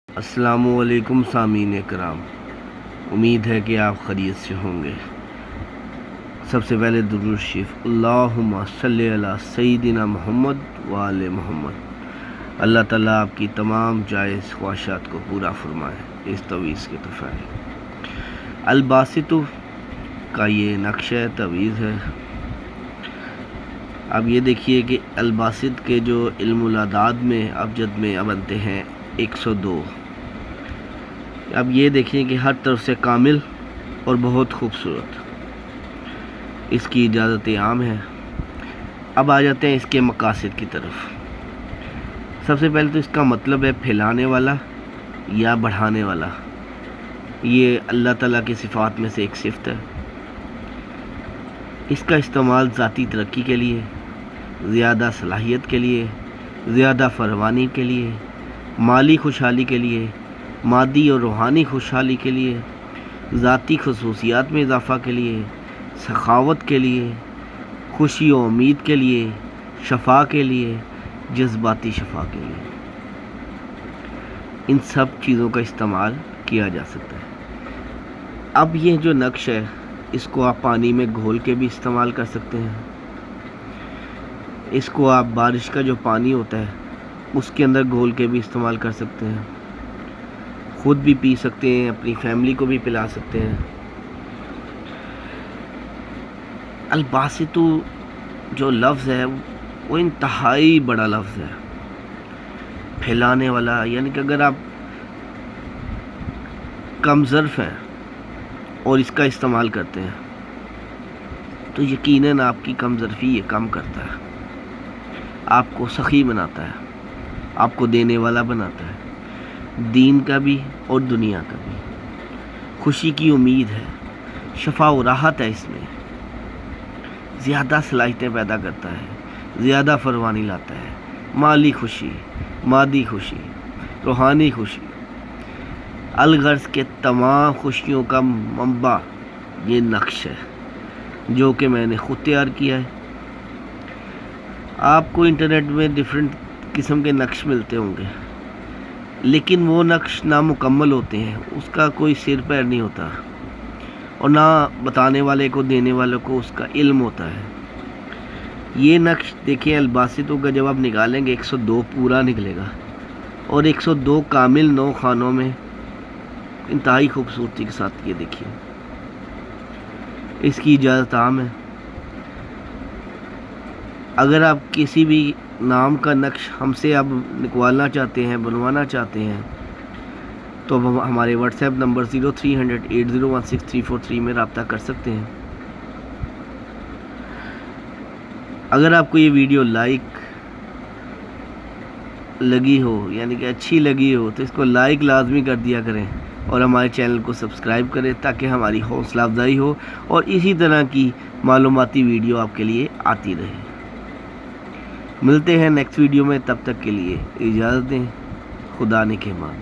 السلام علیکم سامعین کرام، امید ہے کہ آپ خیریت سے ہوں گے۔ سب سے پہلے درود شریف، اللہم صلی علی سیدنا محمد وآل محمد۔ اللہ تعالیٰ آپ کی تمام جائز خواہشات کو پورا فرمائے۔ اس تویز کے تفعیل الباسط کا یہ نقشہ تویز ہے۔ اب یہ دیکھیے کہ الباسط کے جو علم الاعداد میں ابجد میں بنتے ہیں 102۔ اب یہ دیکھیں کہ ہر طرف سے کامل اور بہت خوبصورت، اس کی اجازت عام ہے۔ اب آ جاتے ہیں اس کے مقاصد کی طرف۔ سب سے پہلے تو اس کا مطلب ہے پھیلانے والا یا بڑھانے والا۔ یہ اللہ تعالیٰ کی صفات میں سے ایک صفت ہے۔ اس کا استعمال ذاتی ترقی کے لیے، زیادہ صلاحیت کے لیے، زیادہ فراوانی کے لیے، مالی خوشحالی کے لیے، مادی اور روحانی خوشحالی کے لیے، ذاتی خصوصیات میں اضافہ کے لیے، سخاوت کے لیے، خوشی و امید کے لیے، شفا کے لیے، جذباتی شفا کے لیے، ان سب چیزوں کا استعمال کیا جا سکتا ہے۔ اب یہ جو نقش ہے، اس کو آپ پانی میں گھول کے بھی استعمال کر سکتے ہیں۔ اس کو آپ بارش کا جو پانی ہوتا ہے اس کے اندر گھول کے بھی استعمال کر سکتے ہیں، خود بھی پی سکتے ہیں، اپنی فیملی کو بھی پلا سکتے ہیں۔ الباسط جو لفظ ہے وہ انتہائی بڑا لفظ ہے، پھیلانے والا، یعنی کہ اگر آپ کم ظرف ہیں اور اس کا استعمال کرتے ہیں تو یقیناً آپ کی کم ظرفی یہ کم کرتا ہے، آپ کو سخی بناتا ہے، آپ کو دینے والا بناتا ہے، دین کا بھی اور دنیا کا بھی۔ خوشی کی امید ہے، شفا و راحت ہے، اس میں زیادہ صلاحیتیں پیدا کرتا ہے، زیادہ فراوانی لاتا ہے، مالی خوشی، مادی خوشی، روحانی خوشی، الغرض کے تمام خوشیوں کا منبع یہ نقش ہے جو کہ میں نے خود تیار کیا ہے۔ آپ کو انٹرنیٹ میں ڈیفرنٹ قسم کے نقش ملتے ہوں گے، لیکن وہ نقش نامکمل ہوتے ہیں، اس کا کوئی سر پیر نہیں ہوتا، اور نہ بتانے والے کو، دینے والے کو اس کا علم ہوتا ہے۔ یہ نقش دیکھیں الباسطوں کا جب آپ نکالیں گے 102 پورا نکلے گا، اور 102 کامل 9 خانوں میں انتہائی خوبصورتی کے ساتھ یہ دیکھیے۔ اس کی اجازت عام ہے۔ اگر آپ کسی بھی نام کا نقش ہم سے اب نکوالنا چاہتے ہیں، بنوانا چاہتے ہیں، تو ہمارے واٹس ایپ نمبر 0300801634 میں رابطہ کر سکتے ہیں۔ اگر آپ کو یہ ویڈیو لائک لگی ہو، یعنی کہ اچھی لگی ہو، تو اس کو لائک لازمی کر دیا کریں اور ہمارے چینل کو سبسکرائب کریں تاکہ ہماری حوصلہ افزائی ہو اور اسی طرح کی معلوماتی ویڈیو آپ کے لیے آتی رہے۔ ملتے ہیں نیکسٹ ویڈیو میں، تب تک کے لیے اجازت دیں۔ خدا نگہبان۔